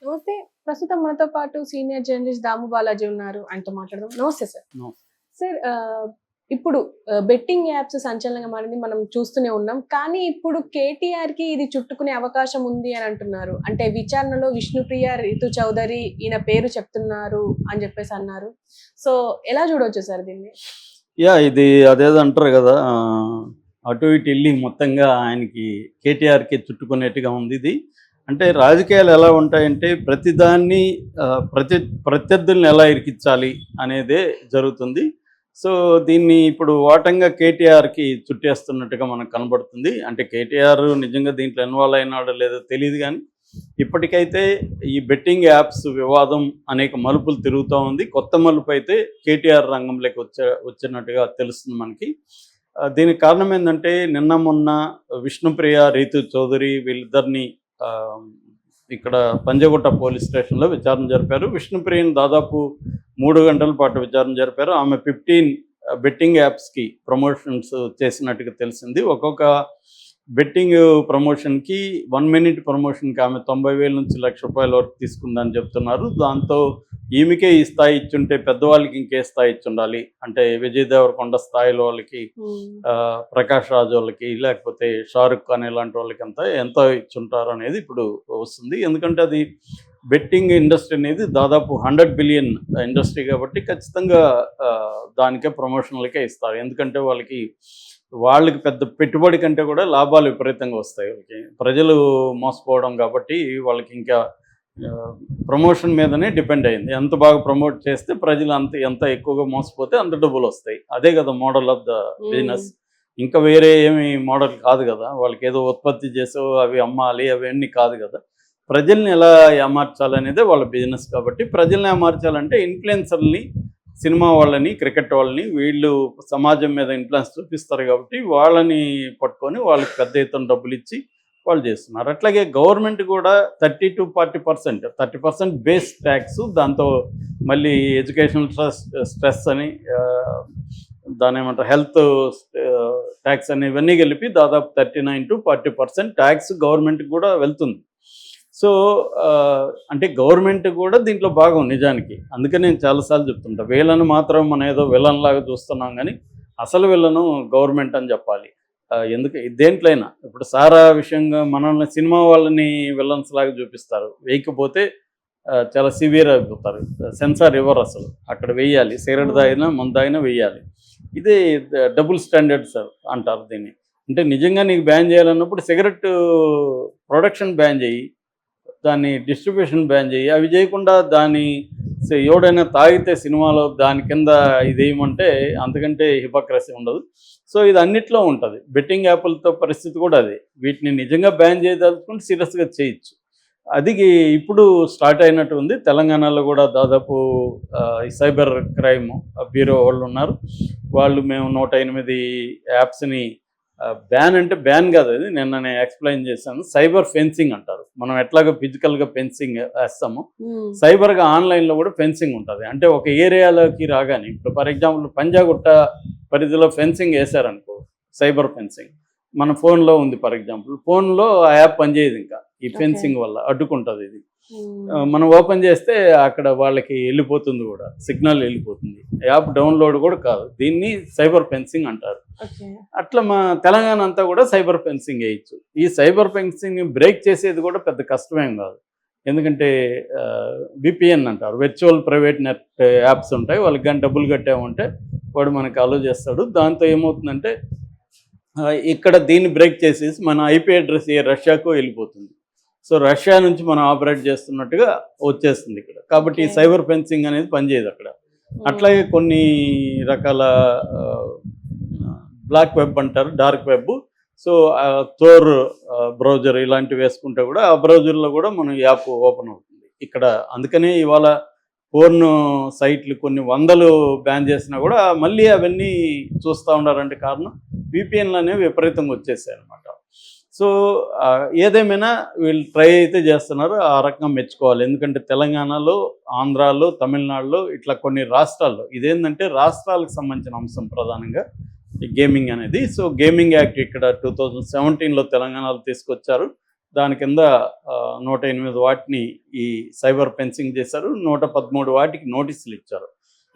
నమస్తే. ప్రస్తుతం మనతో పాటు సీనియర్ జర్నలిస్ట్ దాము బాలాజీ ఉన్నారు. ఆయనతో మాట్లాడదాం. నమస్తే సార్. నో. సార్ ఇప్పుడు బెట్టింగ్ యాప్స్ సంచలనంగా మారింది మనం చూస్తూనే ఉన్నాం. కానీ ఇప్పుడు కేటీఆర్‌కి ఇది చుట్టుకునే అవకాశం ఉంది అని అంటున్నారు. అంటే విచారణలో విష్ణుప్రియ, రితు చౌదరి ఈయన పేరు చెప్తున్నారు అని చెప్పేసి అన్నారు. సో ఎలా చూడొచ్చు సార్ దీన్ని? ఇది అదేదో అంటారు కదా, అటు ఇటు వెళ్ళి మొత్తంగా ఆయనకి కేటీఆర్కి చుట్టుకునేట్టుగా ఉంది ఇది. అంటే రాజకీయాలు ఎలా ఉంటాయంటే ప్రతిదాన్ని ప్రత్యర్థుల్ని ఎలా ఇరికించాలి అనేదే జరుగుతుంది. సో దీన్ని ఇప్పుడు ఓటంగా కేటీఆర్కి చుట్టేస్తున్నట్టుగా మనకు కనబడుతుంది. అంటే కేటీఆర్ నిజంగా దీంట్లో ఇన్వాల్వ్ అయినాడో లేదో తెలియదు, కానీ ఇప్పటికైతే ఈ బెట్టింగ్ యాప్స్ వివాదం అనేక మలుపులు తిరుగుతూ ఉంది. కొత్త మలుపు అయితే కేటీఆర్ రంగంలోకి వచ్చినట్టుగా తెలుస్తుంది మనకి. దీనికి కారణం ఏంటంటే నిన్న మొన్న విష్ణుప్రియ, రీతు చౌదరి వీళ్ళిద్దరిని ఇక్కడ పంజగుట్ట పోలీస్ స్టేషన్లో విచారణ జరిపారు. విష్ణుప్రియని దాదాపు 3 గంటల పాటు విచారణ జరిపారు. ఆమె 15 బెట్టింగ్ యాప్స్కి ప్రమోషన్స్ చేసినట్టుగా తెలిసింది. ఒక్కొక్క బెట్టింగ్ ప్రమోషన్కి 1 మినిట్ ప్రమోషన్కి ఆమె 90,000 నుంచి ₹1,00,000 వరకు తీసుకుందని చెప్తున్నారు. దాంతో ఈమెకే ఈ స్థాయి ఇచ్చుంటే పెద్దవాళ్ళకి ఇంకే స్థాయి ఇచ్చుండాలి. అంటే విజయ్ దేవరకొండ స్థాయిలో వాళ్ళకి, ప్రకాష్ రాజ్ వాళ్ళకి, లేకపోతే షారుఖ్ ఖాన్ ఇలాంటి వాళ్ళకి ఎంతో ఇచ్చుంటారు అనేది ఇప్పుడు వస్తుంది. ఎందుకంటే అది బెట్టింగ్ ఇండస్ట్రీ అనేది దాదాపు 100 బిలియన్ ఇండస్ట్రీ కాబట్టి ఖచ్చితంగా దానికే ప్రమోషన్లకే ఇస్తారు. ఎందుకంటే వాళ్ళకి పెద్ద పెట్టుబడి కంటే కూడా లాభాలు విపరీతంగా వస్తాయి. వాళ్ళకి ప్రజలు మోసపోవడం కాబట్టి వాళ్ళకి ఇంకా ప్రమోషన్ మీదనే డిపెండ్ అయింది. ఎంత బాగా ప్రమోట్ చేస్తే ప్రజలు ఎంత ఎక్కువగా మోసపోతే అంత డబ్బులు వస్తాయి. అదే కదా మోడల్ ఆఫ్ ద బిజినెస్. ఇంకా వేరే ఏమి మోడల్ కాదు కదా. వాళ్ళకి ఏదో ఉత్పత్తి చేసో అవి అమ్మాలి అవన్నీ కాదు కదా. ప్రజల్ని ఎలా ఏమార్చాలనేదే వాళ్ళ బిజినెస్. కాబట్టి ప్రజల్ని ఏమార్చాలంటే ఇన్ఫ్లుయెన్సర్ని, సినిమా వాళ్ళని, క్రికెట్ వాళ్ళని, వీళ్ళు సమాజం మీద ఇన్ఫ్లుయెన్స్ చూపిస్తారు కాబట్టి వాళ్ళని పట్టుకొని వాళ్ళకి పెద్ద ఎత్తున డబ్బులు ఇచ్చి వాళ్ళు చేస్తున్నారు. అట్లాగే గవర్నమెంట్ కూడా 30 to 40%, 30% బేస్ ట్యాక్స్, దాంతో మళ్ళీ ఎడ్యుకేషనల్ స్ట్రెస్ అని, దాని ఏమంటారు హెల్త్ ట్యాక్స్ అని, ఇవన్నీ కలిపి దాదాపు 39 to 40% ట్యాక్స్ గవర్నమెంట్కి కూడా వెళ్తుంది. సో అంటే గవర్నమెంట్ కూడా దీంట్లో భాగం నిజానికి. అందుకని నేను చాలాసార్లు చెప్తుంటా, వీళ్ళను మాత్రం మనం ఏదో విలన్ లాగా చూస్తున్నాం, కానీ అసలు విలను గవర్నమెంట్ అని చెప్పాలి. ఎందుకు దేంట్లైనా ఇప్పుడు సారా విషయంగా మనల్ని సినిమా వాళ్ళని విలన్స్ లాగా చూపిస్తారు. వేయకపోతే చాలా సివియర్ అయిపోతారు. సెన్సార్ ఇవ్వరు అసలు. అక్కడ వేయాలి, సిగరెట్ తాగినా మందు తాగినా వేయాలి. ఇదే డబుల్ స్టాండర్డ్స్ అంటారు దీన్ని. అంటే నిజంగా నీకు బ్యాన్ చేయాలన్నప్పుడు సిగరెట్ ప్రొడక్షన్ బ్యాన్ చేయి, దాన్ని డిస్ట్రిబ్యూషన్ బ్యాన్ చేయి. అవి చేయకుండా దాన్ని ఎవడైనా తాగితే సినిమాలో దాని కింద ఇదేమంటే అంతకంటే హిపోక్రసీ ఉండదు. సో ఇది అన్నిట్లో ఉంటుంది. బెట్టింగ్ యాప్లతో పరిస్థితి కూడా అదే. వీటిని నిజంగా బ్యాన్ చేయదలుచుకుంటే సీరియస్గా చేయొచ్చు. అది ఇప్పుడు స్టార్ట్ అయినట్టు ఉంది. తెలంగాణలో కూడా దాదాపు ఈ సైబర్ క్రైమ్ బ్యూరో వాళ్ళు ఉన్నారు. వాళ్ళు మేము 108 యాప్స్ని బ్యాన్, అంటే బ్యాన్ కాదు, అది నిన్న నేను ఎక్స్ప్లెయిన్ చేశాను. సైబర్ ఫెన్సింగ్ అంటారు. మనం ఎట్లాగో ఫిజికల్గా ఫెన్సింగ్ వేస్తాము, సైబర్గా ఆన్లైన్లో కూడా ఫెన్సింగ్ ఉంటుంది. అంటే ఒక ఏరియాలోకి రాగానే, ఇప్పుడు ఫర్ ఎగ్జాంపుల్ పంజాగుట్ట పరిధిలో ఫెన్సింగ్ వేశారనుకో, సైబర్ ఫెన్సింగ్ మన ఫోన్లో ఉంది. ఫర్ ఎగ్జాంపుల్ ఫోన్లో ఆ యాప్ పనిచేయదు, ఇంకా ఈ ఫెన్సింగ్ వల్ల అడ్డుకుంటుంది. ఇది మనం ఓపెన్ చేస్తే అక్కడ వాళ్ళకి వెళ్ళిపోతుంది కూడా, సిగ్నల్ వెళ్ళిపోతుంది. యాప్ డౌన్లోడ్ కూడా కాదు. దీన్ని సైబర్ ఫెన్సింగ్ అంటారు. అట్లా మా తెలంగాణ అంతా కూడా సైబర్ ఫెన్సింగ్ వేయచ్చు. ఈ సైబర్ ఫెన్సింగ్ బ్రేక్ చేసేది కూడా పెద్ద కష్టమేం కాదు. ఎందుకంటే విపిఎన్ అంటారు, వర్చువల్ ప్రైవేట్ నెట్ యాప్స్ ఉంటాయి. వాళ్ళకి కానీ డబ్బులు కట్టామంటే వాడు మనకు అలో చేస్తాడు. దాంతో ఏమవుతుందంటే ఇక్కడ దీన్ని బ్రేక్ చేసేసి మన ఐపీ అడ్రస్ రష్యాకు వెళ్ళిపోతుంది. సో రష్యా నుంచి మనం ఆపరేట్ చేస్తున్నట్టుగా వచ్చేస్తుంది ఇక్కడ. కాబట్టి ఈ సైబర్ ఫెన్సింగ్ అనేది పనిచేయదు అక్కడ. అట్లాగే కొన్ని రకాల బ్లాక్ వెబ్ అంటారు, dark web. So Thor browser ఇలాంటివి వేసుకుంటే కూడా ఆ బ్రౌజర్లో కూడా మన యాప్ ఓపెన్ అవుతుంది ఇక్కడ. అందుకనే ఇవాళ పోర్న్ సైట్లు కొన్ని వందలు బ్యాన్ చేసినా కూడా మళ్ళీ అవన్నీ చూస్తూ ఉన్నారంటే కారణం విపిఎన్లు అనేవి విపరీతంగా వచ్చేసాయి అనమాట. సో ఏదేమైనా వీళ్ళు ట్రై అయితే చేస్తున్నారు, ఆ రకంగా మెచ్చుకోవాలి. ఎందుకంటే తెలంగాణలో, ఆంధ్రాలో, తమిళనాడులో ఇట్లా కొన్ని రాష్ట్రాల్లో ఇదేంటంటే రాష్ట్రాలకు సంబంధించిన అంశం ప్రధానంగా ఈ గేమింగ్ అనేది. సో గేమింగ్ యాక్ట్ ఇక్కడ 2017లో తెలంగాణలో తీసుకొచ్చారు. దాని కింద 108 వాటిని ఈ సైబర్ ఫెన్సింగ్ చేశారు, 113 వాటికి నోటీసులు ఇచ్చారు.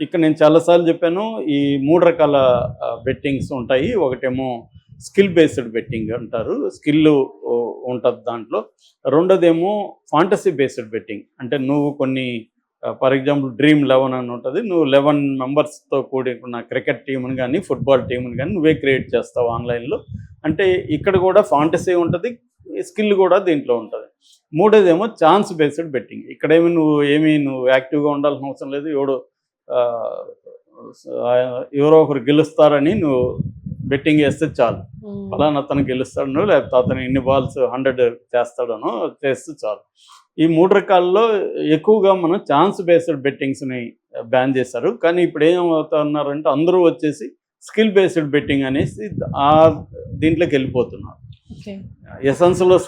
ఇక్కడ నేను చాలాసార్లు చెప్పాను, ఈ 3 రకాల బెట్టింగ్స్ ఉంటాయి. ఒకటేమో స్కిల్ బేస్డ్ బెట్టింగ్ అంటారు, స్కిల్ ఉంటుంది దాంట్లో. రెండోదేమో ఫాంటసీ బేస్డ్ బెట్టింగ్, అంటే నువ్వు కొన్ని ఫర్ ఎగ్జాంపుల్ డ్రీమ్ 11 అని ఉంటుంది, నువ్వు 11 మెంబర్స్తో కూడిన క్రికెట్ టీంని కానీ ఫుట్బాల్ టీంని కానీ నువ్వే క్రియేట్ చేస్తావు ఆన్లైన్లో. అంటే ఇక్కడ కూడా ఫాంటసీ ఉంటుంది, స్కిల్ కూడా దీంట్లో ఉంటుంది. మూడోదేమో ఛాన్స్ బేస్డ్ బెట్టింగ్. ఇక్కడేమి నువ్వు యాక్టివ్గా ఉండాల్సిన అవసరం లేదు, ఎవరో ఒకరు గెలుస్తారని నువ్వు బెట్టింగ్ వేస్తే చాలు, ఫలానా అతను గెలుస్తాడనో లేకపోతే అతను ఇన్ని బాల్స్ 100 చేస్తాడనో చేస్తే చాలు. ఈ 3 రకాల్లో ఎక్కువగా మనం ఛాన్స్ బేస్డ్ బెట్టింగ్స్ని బ్యాన్ చేశారు. కానీ ఇప్పుడు ఏమవుతున్నారంటే అందరూ వచ్చేసి స్కిల్ బేస్డ్ బెట్టింగ్ అనేసి దీంట్లోకి వెళ్ళిపోతున్నారు. ఎసెన్స్లో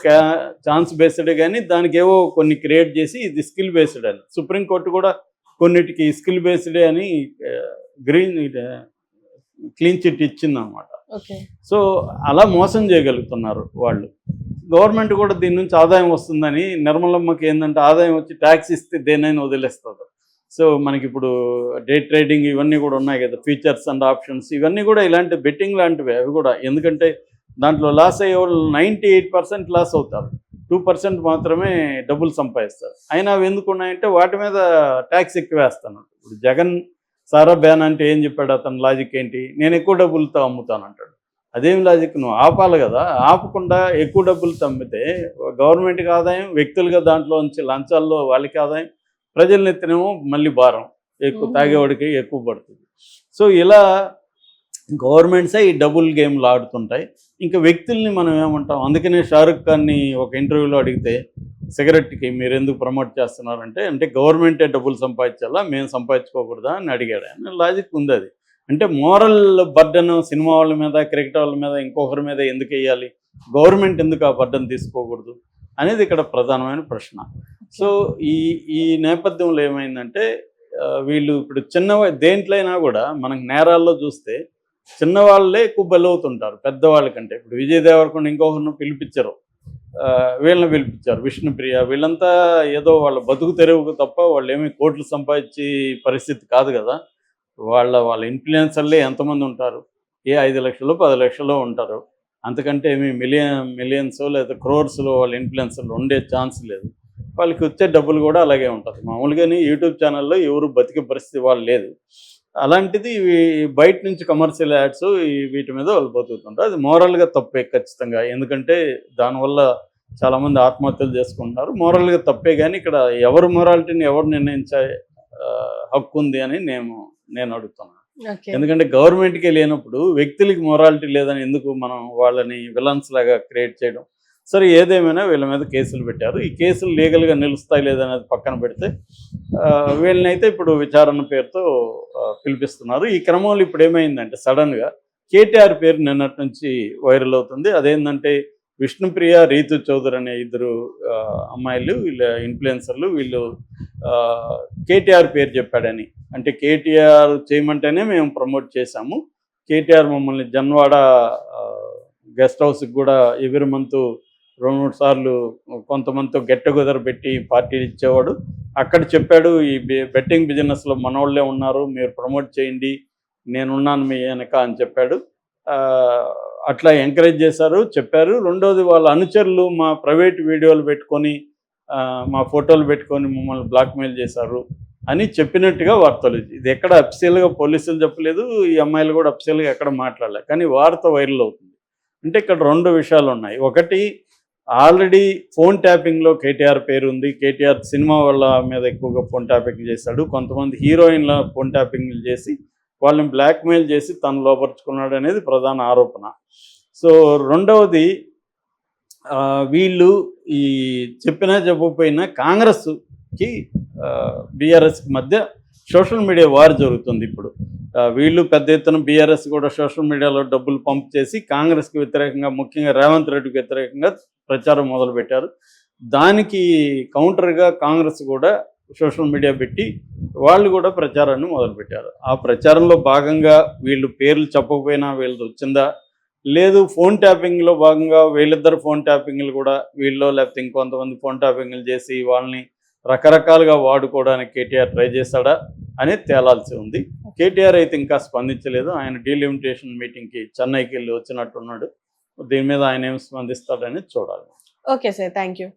ఛాన్స్ బేస్డ్ కానీ దానికి ఏవో కొన్ని క్రియేట్ చేసి ఇది స్కిల్ బేస్డ్ అని సుప్రీంకోర్టు కూడా కొన్నిటికి స్కిల్ బేస్డే అని క్లీన్ చిట్ ఇచ్చిందనమాట. సో అలా మోసం చేయగలుగుతున్నారు వాళ్ళు. గవర్నమెంట్ కూడా దీని నుంచి ఆదాయం వస్తుందని, నిర్మలమ్మకి ఏంటంటే ఆదాయం వచ్చి ట్యాక్స్ ఇస్తే దేనైనా వదిలేస్తారు. సో మనకి ఇప్పుడు డే ట్రేడింగ్ ఇవన్నీ కూడా ఉన్నాయి కదా, ఫీచర్స్ అండ్ ఆప్షన్స్, ఇవన్నీ కూడా ఇలాంటి బెట్టింగ్ లాంటివి అవి కూడా. ఎందుకంటే దాంట్లో లాస్ అయ్యే వాళ్ళు 98% లాస్ అవుతారు, 2% మాత్రమే డబ్బులు సంపాదిస్తారు. అయినా అవి ఎందుకు ఉన్నాయంటే వాటి మీద ట్యాక్స్ ఎక్కువ వేస్తాను. ఇప్పుడు జగన్ సారా బ్యాన్ అంటే ఏం చెప్పాడు, అతను లాజిక్ ఏంటి, నేను ఎక్కువ డబ్బులతో అమ్ముతాను అంటాడు. అదేం లాజిక్, నువ్వు ఆపాలి కదా, ఆపకుండా ఎక్కువ డబ్బులతో అమ్మితే గవర్నమెంట్కి ఆదాయం, వ్యక్తులుగా దాంట్లో నుంచి లంచాల్లో వాళ్ళకి ఆదాయం, ప్రజల నెత్తినేమో మళ్ళీ భారం, ఎక్కువ తాగేవాడికి ఎక్కువ పడుతుంది. సో ఇలా గవర్నమెంట్సే ఈ డబుల్ గేమ్లు ఆడుతుంటాయి. ఇంకా వ్యక్తుల్ని మనం ఏమంటాం, అందుకనే షారుఖ్ ఖాన్ని ఒక ఇంటర్వ్యూలో అడిగితే సిగరెట్కి మీరు ఎందుకు ప్రమోట్ చేస్తున్నారంటే, అంటే గవర్నమెంటే డబ్బులు సంపాదించాలా, మేము సంపాదించుకోకూడదా అని అడిగాడు. అని లాజిక్ ఉంది అది. అంటే మోరల్ బర్డన్ సినిమా వాళ్ళ మీద, క్రికెట్ వాళ్ళ మీద, ఇంకొకరి మీద ఎందుకు వేయాలి, గవర్నమెంట్ ఎందుకు ఆ బర్డన్ తీసుకోకూడదు అనేది ఇక్కడ ప్రధానమైన ప్రశ్న. సో ఈ నేపథ్యంలో ఏమైందంటే వీళ్ళు ఇప్పుడు దేంట్లో అయినా కూడా మనకు నేరాల్లో చూస్తే చిన్నవాళ్ళే ఎక్కువ బలవుతుంటారు పెద్దవాళ్ళ కంటే. ఇప్పుడు విజయ్ దేవరకొండ ఇంకొకరిని పిలిపించరు, వీళ్ళని పిలిపించారు, విష్ణుప్రియ, వీళ్ళంతా ఏదో వాళ్ళ బతుకు తెరువుకు తప్ప వాళ్ళు ఏమీ కోట్లు సంపాదించే పరిస్థితి కాదు కదా. వాళ్ళ ఇన్ఫ్లుయెన్సర్లే ఎంతమంది ఉంటారు, 5 లక్షలు 10 లక్షలు ఉంటారు, అంతకంటే ఏమి మిలియన్స్ లేదా క్రోర్స్లో వాళ్ళ ఇన్ఫ్లుయెన్సర్లు ఉండే ఛాన్స్ లేదు. వాళ్ళకి వచ్చే డబ్బులు కూడా అలాగే ఉంటుంది. మామూలుగానే యూట్యూబ్ ఛానల్లో ఎవరు బతికే పరిస్థితి వాళ్ళు లేదు. అలాంటిది బయట నుంచి కమర్షియల్ యాడ్స్ వీటి మీద వాళ్ళు బతుకుతుంటారు. అది మోరల్గా తప్పే ఖచ్చితంగా, ఎందుకంటే దానివల్ల చాలామంది ఆత్మహత్యలు చేసుకుంటున్నారు. మోరల్గా తప్పే, కానీ ఇక్కడ ఎవరు మొరాలిటీని ఎవరు నిర్ణయించే హక్కు ఉంది అని నేను అడుగుతున్నాను. ఎందుకంటే గవర్నమెంట్కే లేనప్పుడు వ్యక్తులకి మొరాలిటీ లేదని ఎందుకు మనం వాళ్ళని విలన్స్ లాగా క్రియేట్ చేయడం. సరే, ఏదేమైనా వీళ్ళ మీద కేసులు పెట్టారు. ఈ కేసులు లీగల్గా నిలుస్తాయి లేదనేది పక్కన పెడితే వీళ్ళనైతే ఇప్పుడు విచారణ పేరుతో పిలిపిస్తున్నారు. ఈ క్రమంలో ఇప్పుడు ఏమైందంటే సడన్గా కేటీఆర్ పేరు నిన్నటి నుంచి వైరల్ అవుతుంది. అదేంటంటే విష్ణుప్రియ, రీతు చౌదరి అనే 2 అమ్మాయిలు, వీళ్ళ ఇన్ఫ్లుయెన్సర్లు, వీళ్ళు కేటీఆర్ పేరు చెప్పాడని. అంటే కేటీఆర్ చేయమంటేనే మేము ప్రమోట్ చేశాము, కేటీఆర్ మమ్మల్ని జన్వాడ గెస్ట్ హౌస్కి కూడా ఎవ్రీ మంత్ 2-3 సార్లు కొంతమందితో గెట్ టుగెదర్ పెట్టి పార్టీలు ఇచ్చేవాడు. అక్కడ చెప్పాడు, ఈ బెట్టింగ్ బిజినెస్లో మనోళ్ళే ఉన్నారు, మీరు ప్రమోట్ చేయండి, నేనున్నాను మీ వెనక అని చెప్పాడు. అట్లా ఎంకరేజ్ చేశారు, చెప్పారు. రెండోది వాళ్ళ అనుచరులు మా ప్రైవేట్ వీడియోలు పెట్టుకొని, మా ఫోటోలు పెట్టుకొని మమ్మల్ని బ్లాక్మెయిల్ చేశారు అని చెప్పినట్టుగా వార్తలు. ఇది ఎక్కడ అఫీషియల్గా పోలీసులు చెప్పలేదు, ఈ అమ్మాయిలు కూడా అఫీషియల్గా ఎక్కడ మాట్లాడలేదు, కానీ వార్త వైరల్ అవుతుంది. అంటే ఇక్కడ 2 విషయాలు ఉన్నాయి. ఒకటి, ఆల్రెడీ ఫోన్ ట్యాపింగ్లో కేటీఆర్ పేరు ఉంది. కేటీఆర్ సినిమా వాళ్ళ మీద ఎక్కువగా ఫోన్ ట్యాపింగ్ చేశాడు. కొంతమంది హీరోయిన్ల ఫోన్ ట్యాపింగ్లు చేసి వాళ్ళని బ్లాక్మెయిల్ చేసి తను లోపరుచుకున్నాడు అనేది ప్రధాన ఆరోపణ. సో రెండవది, వీళ్ళు ఈ చెప్పకపోయినా కాంగ్రెస్కి బీఆర్ఎస్కి మధ్య సోషల్ మీడియా వార్ జరుగుతుంది ఇప్పుడు. వీళ్ళు పెద్ద ఎత్తున బీఆర్ఎస్ కూడా సోషల్ మీడియాలో డబ్బులు పంప్ చేసి కాంగ్రెస్కి వ్యతిరేకంగా, ముఖ్యంగా రేవంత్ రెడ్డికి వ్యతిరేకంగా ప్రచారం మొదలుపెట్టారు. దానికి కౌంటర్గా కాంగ్రెస్ కూడా సోషల్ మీడియా పెట్టి వాళ్ళు కూడా ప్రచారాన్ని మొదలుపెట్టారు. ఆ ప్రచారంలో భాగంగా వీళ్ళు పేర్లు చెప్పకపోయినా వీళ్ళది వచ్చిందా, లేదు ఫోన్ ట్యాపింగ్లో భాగంగా వీళ్ళిద్దరు ఫోన్ ట్యాపింగ్లు కూడా వీళ్ళు లేకపోతే ఇంకొంతమంది ఫోన్ ట్యాపింగ్లు చేసి వాళ్ళని రకరకాలుగా వాడుకోవడానికి కేటీఆర్ ట్రై చేశాడా అనేది తేలాల్సి ఉంది. కేటీఆర్ అయితే ఇంకా స్పందించలేదు. ఆయన డీలిమిటేషన్ మీటింగ్కి చెన్నైకి వెళ్ళి వచ్చినట్టున్నాడు. దీని మీద ఆయన ఏం స్పందిస్తాడనేది చూడాలి. Okay sir, thank you.